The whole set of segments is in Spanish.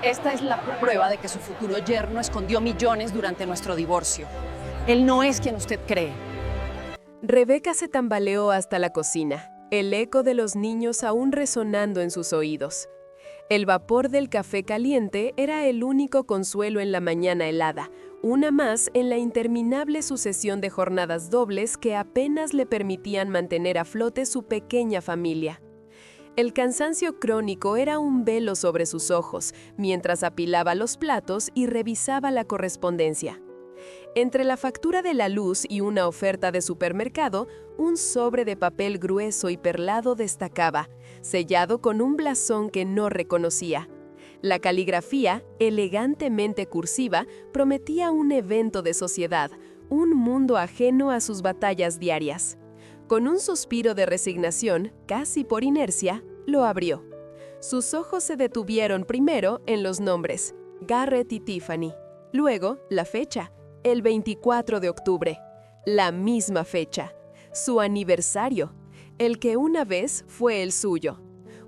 Esta es la prueba de que su futuro yerno escondió millones durante nuestro divorcio. Él no es quien usted cree. Rebeca se tambaleó hasta la cocina, el eco de los niños aún resonando en sus oídos. El vapor del café caliente era el único consuelo en la mañana helada, una más en la interminable sucesión de jornadas dobles que apenas le permitían mantener a flote su pequeña familia. El cansancio crónico era un velo sobre sus ojos, mientras apilaba los platos y revisaba la correspondencia. Entre la factura de la luz y una oferta de supermercado, un sobre de papel grueso y perlado destacaba, sellado con un blasón que no reconocía. La caligrafía, elegantemente cursiva, prometía un evento de sociedad, un mundo ajeno a sus batallas diarias. Con un suspiro de resignación, casi por inercia, lo abrió. Sus ojos se detuvieron primero en los nombres, Garrett y Tiffany. Luego, la fecha, el 24 de octubre. La misma fecha. Su aniversario, el que una vez fue el suyo.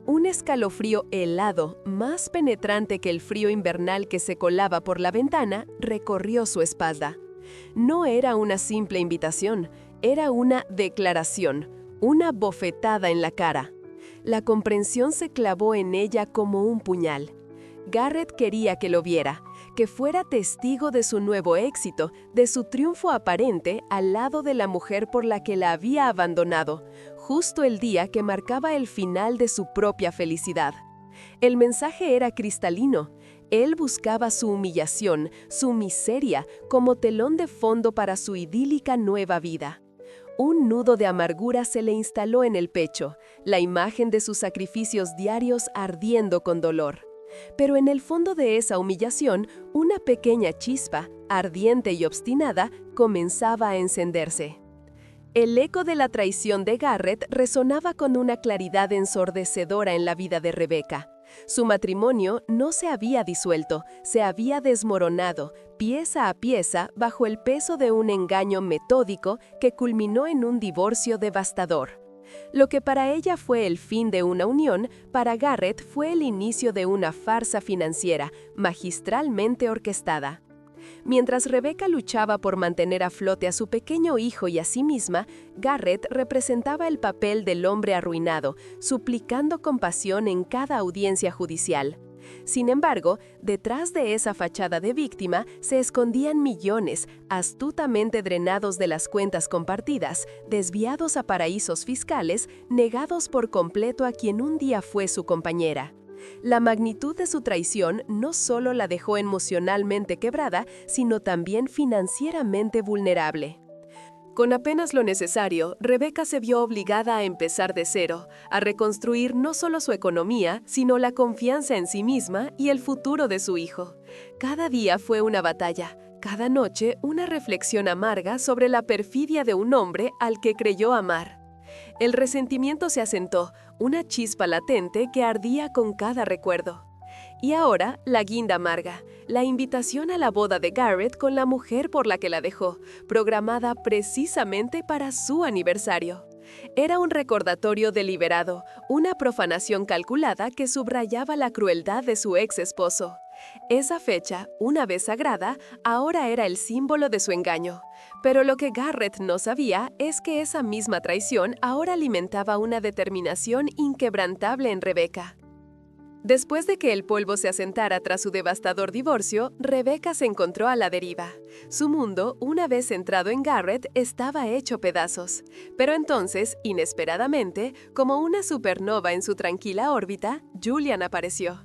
Un escalofrío helado, más penetrante que el frío invernal que se colaba por la ventana, recorrió su espalda. No era una simple invitación, era una declaración, una bofetada en la cara. La comprensión se clavó en ella como un puñal. Garrett quería que lo viera, que fuera testigo de su nuevo éxito, de su triunfo aparente al lado de la mujer por la que la había abandonado, justo el día que marcaba el final de su propia felicidad. El mensaje era cristalino. Él buscaba su humillación, su miseria, como telón de fondo para su idílica nueva vida. Un nudo de amargura se le instaló en el pecho, la imagen de sus sacrificios diarios ardiendo con dolor. Pero en el fondo de esa humillación, una pequeña chispa, ardiente y obstinada, comenzaba a encenderse. El eco de la traición de Garrett resonaba con una claridad ensordecedora en la vida de Rebeca. Su matrimonio no se había disuelto, se había desmoronado, pieza a pieza, bajo el peso de un engaño metódico que culminó en un divorcio devastador. Lo que para ella fue el fin de una unión, para Garrett fue el inicio de una farsa financiera, magistralmente orquestada. Mientras Rebeca luchaba por mantener a flote a su pequeño hijo y a sí misma, Garrett representaba el papel del hombre arruinado, suplicando compasión en cada audiencia judicial. Sin embargo, detrás de esa fachada de víctima se escondían millones, astutamente drenados de las cuentas compartidas, desviados a paraísos fiscales, negados por completo a quien un día fue su compañera. La magnitud de su traición no solo la dejó emocionalmente quebrada, sino también financieramente vulnerable. Con apenas lo necesario, Rebeca se vio obligada a empezar de cero, a reconstruir no solo su economía, sino la confianza en sí misma y el futuro de su hijo. Cada día fue una batalla, cada noche una reflexión amarga sobre la perfidia de un hombre al que creyó amar. El resentimiento se asentó, una chispa latente que ardía con cada recuerdo. Y ahora, la guinda amarga, la invitación a la boda de Garrett con la mujer por la que la dejó, programada precisamente para su aniversario. Era un recordatorio deliberado, una profanación calculada que subrayaba la crueldad de su ex esposo. Esa fecha, una vez sagrada, ahora era el símbolo de su engaño. Pero lo que Garrett no sabía es que esa misma traición ahora alimentaba una determinación inquebrantable en Rebeca. Después de que el polvo se asentara tras su devastador divorcio, Rebeca se encontró a la deriva. Su mundo, una vez centrado en Garrett, estaba hecho pedazos. Pero entonces, inesperadamente, como una supernova en su tranquila órbita, Julian apareció.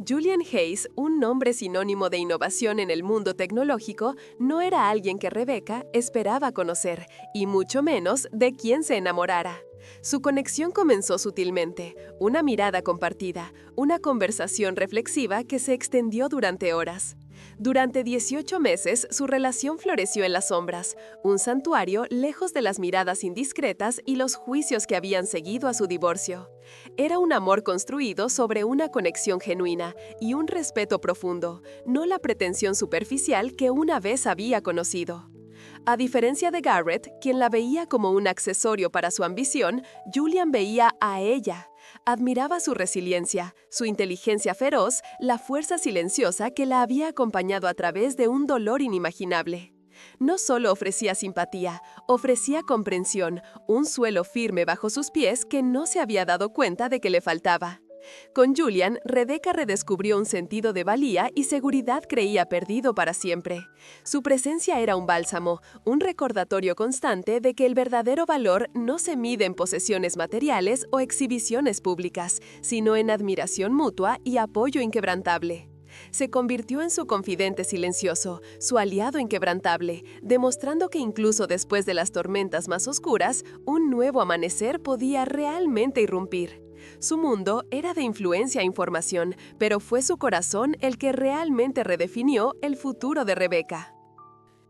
Julian Hayes, un nombre sinónimo de innovación en el mundo tecnológico, no era alguien que Rebeca esperaba conocer, y mucho menos de quien se enamorara. Su conexión comenzó sutilmente, una mirada compartida, una conversación reflexiva que se extendió durante horas. Durante 18 meses, su relación floreció en las sombras, un santuario lejos de las miradas indiscretas y los juicios que habían seguido a su divorcio. Era un amor construido sobre una conexión genuina y un respeto profundo, no la pretensión superficial que una vez había conocido. A diferencia de Garrett, quien la veía como un accesorio para su ambición, Julian veía a ella. Admiraba su resiliencia, su inteligencia feroz, la fuerza silenciosa que la había acompañado a través de un dolor inimaginable. No solo ofrecía simpatía, ofrecía comprensión, un suelo firme bajo sus pies que no se había dado cuenta de que le faltaba. Con Julian, Rebecca redescubrió un sentido de valía y seguridad creía perdido para siempre. Su presencia era un bálsamo, un recordatorio constante de que el verdadero valor no se mide en posesiones materiales o exhibiciones públicas, sino en admiración mutua y apoyo inquebrantable. Se convirtió en su confidente silencioso, su aliado inquebrantable, demostrando que incluso después de las tormentas más oscuras, un nuevo amanecer podía realmente irrumpir. Su mundo era de influencia e información, pero fue su corazón el que realmente redefinió el futuro de Rebecca.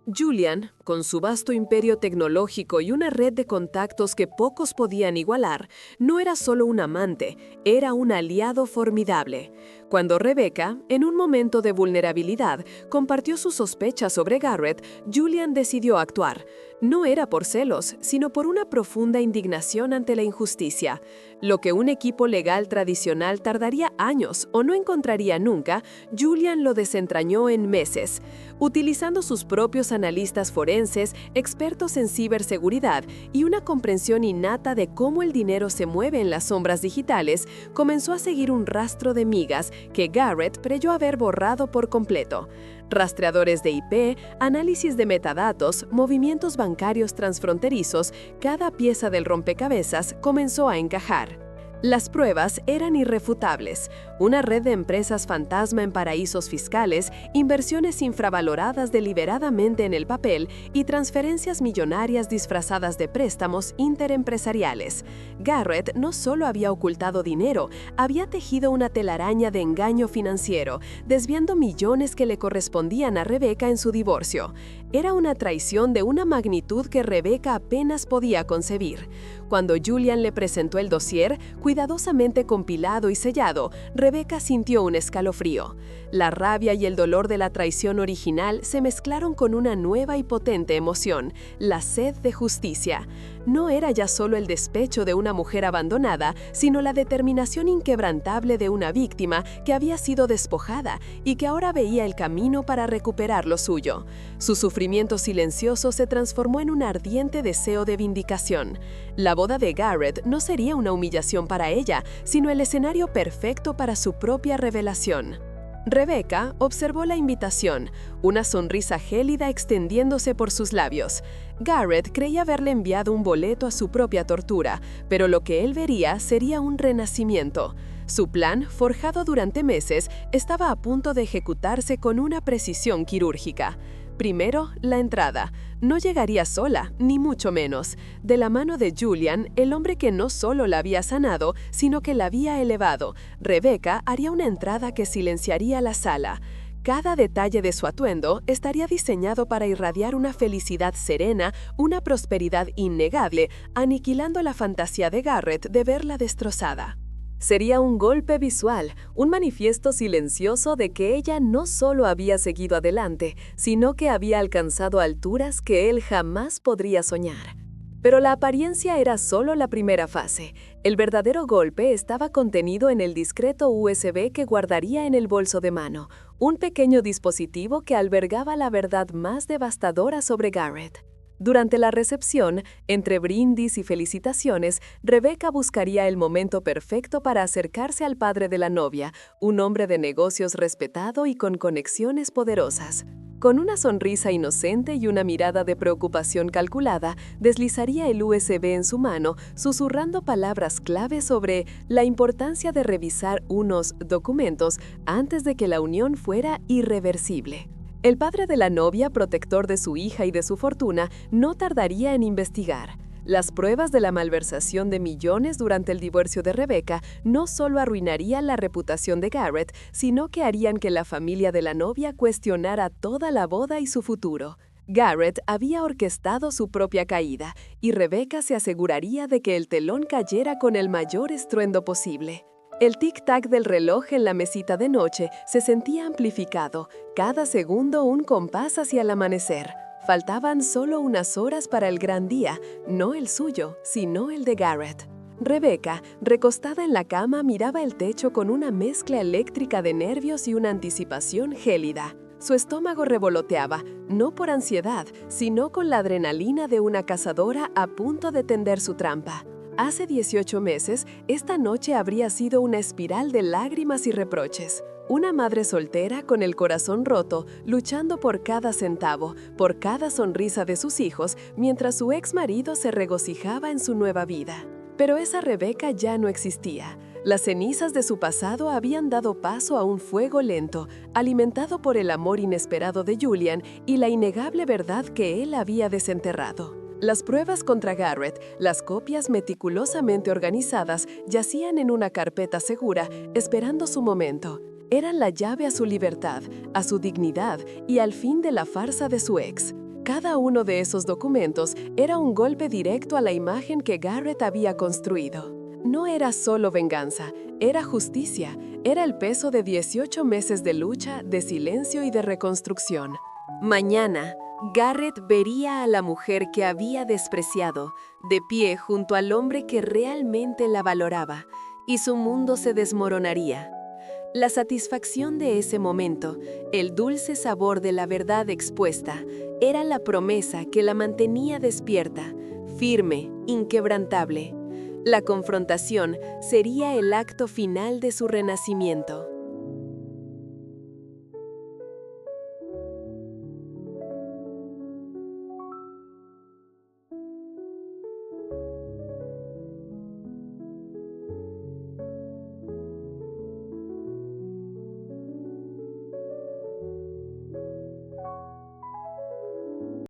Julian, con su vasto imperio tecnológico y una red de contactos que pocos podían igualar, no era solo un amante, era un aliado formidable. Cuando Rebecca, en un momento de vulnerabilidad, compartió sus sospechas sobre Garrett, Julian decidió actuar. No era por celos, sino por una profunda indignación ante la injusticia. Lo que un equipo legal tradicional tardaría años o no encontraría nunca, Julian lo desentrañó en meses. Utilizando sus propios analistas forenses, expertos en ciberseguridad y una comprensión innata de cómo el dinero se mueve en las sombras digitales, comenzó a seguir un rastro de migas que Garrett creyó haber borrado por completo. Rastreadores de IP, análisis de metadatos, movimientos bancarios transfronterizos, cada pieza del rompecabezas comenzó a encajar. Las pruebas eran irrefutables. Una red de empresas fantasma en paraísos fiscales, inversiones infravaloradas deliberadamente en el papel y transferencias millonarias disfrazadas de préstamos interempresariales. Garrett no solo había ocultado dinero, había tejido una telaraña de engaño financiero, desviando millones que le correspondían a Rebecca en su divorcio. Era una traición de una magnitud que Rebecca apenas podía concebir. Cuando Julian le presentó el dossier, cuidadosamente compilado y sellado, Rebecca sintió un escalofrío. La rabia y el dolor de la traición original se mezclaron con una nueva y potente emoción, la sed de justicia. No era ya solo el despecho de una mujer abandonada, sino la determinación inquebrantable de una víctima que había sido despojada y que ahora veía el camino para recuperar lo suyo. Su sufrimiento silencioso se transformó en un ardiente deseo de vindicación. La boda de Garrett no sería una humillación para ella, sino el escenario perfecto para su propia revelación. Rebecca observó la invitación, una sonrisa gélida extendiéndose por sus labios. Garrett creía haberle enviado un boleto a su propia tortura, pero lo que él vería sería un renacimiento. Su plan, forjado durante meses, estaba a punto de ejecutarse con una precisión quirúrgica. Primero, la entrada. No llegaría sola, ni mucho menos. De la mano de Julian, el hombre que no solo la había sanado, sino que la había elevado, Rebecca haría una entrada que silenciaría la sala. Cada detalle de su atuendo estaría diseñado para irradiar una felicidad serena, una prosperidad innegable, aniquilando la fantasía de Garrett de verla destrozada. Sería un golpe visual, un manifiesto silencioso de que ella no solo había seguido adelante, sino que había alcanzado alturas que él jamás podría soñar. Pero la apariencia era solo la primera fase. El verdadero golpe estaba contenido en el discreto USB que guardaría en el bolso de mano, un pequeño dispositivo que albergaba la verdad más devastadora sobre Garrett. Durante la recepción, entre brindis y felicitaciones, Rebecca buscaría el momento perfecto para acercarse al padre de la novia, un hombre de negocios respetado y con conexiones poderosas. Con una sonrisa inocente y una mirada de preocupación calculada, deslizaría el USB en su mano, susurrando palabras clave sobre la importancia de revisar unos documentos antes de que la unión fuera irreversible. El padre de la novia, protector de su hija y de su fortuna, no tardaría en investigar. Las pruebas de la malversación de millones durante el divorcio de Rebecca no solo arruinarían la reputación de Garrett, sino que harían que la familia de la novia cuestionara toda la boda y su futuro. Garrett había orquestado su propia caída, y Rebecca se aseguraría de que el telón cayera con el mayor estruendo posible. El tic-tac del reloj en la mesita de noche se sentía amplificado, cada segundo un compás hacia el amanecer. Faltaban solo unas horas para el gran día, no el suyo, sino el de Garrett. Rebecca, recostada en la cama, miraba el techo con una mezcla eléctrica de nervios y una anticipación gélida. Su estómago revoloteaba, no por ansiedad, sino con la adrenalina de una cazadora a punto de tender su trampa. Hace 18 meses, esta noche habría sido una espiral de lágrimas y reproches. Una madre soltera con el corazón roto, luchando por cada centavo, por cada sonrisa de sus hijos, mientras su ex marido se regocijaba en su nueva vida. Pero esa Rebecca ya no existía. Las cenizas de su pasado habían dado paso a un fuego lento, alimentado por el amor inesperado de Julian y la innegable verdad que él había desenterrado. Las pruebas contra Garrett, las copias meticulosamente organizadas, yacían en una carpeta segura, esperando su momento. Eran la llave a su libertad, a su dignidad y al fin de la farsa de su ex. Cada uno de esos documentos era un golpe directo a la imagen que Garrett había construido. No era solo venganza, era justicia, era el peso de 18 meses de lucha, de silencio y de reconstrucción. Mañana, Garrett vería a la mujer que había despreciado, de pie junto al hombre que realmente la valoraba, y su mundo se desmoronaría. La satisfacción de ese momento, el dulce sabor de la verdad expuesta, era la promesa que la mantenía despierta, firme, inquebrantable. La confrontación sería el acto final de su renacimiento.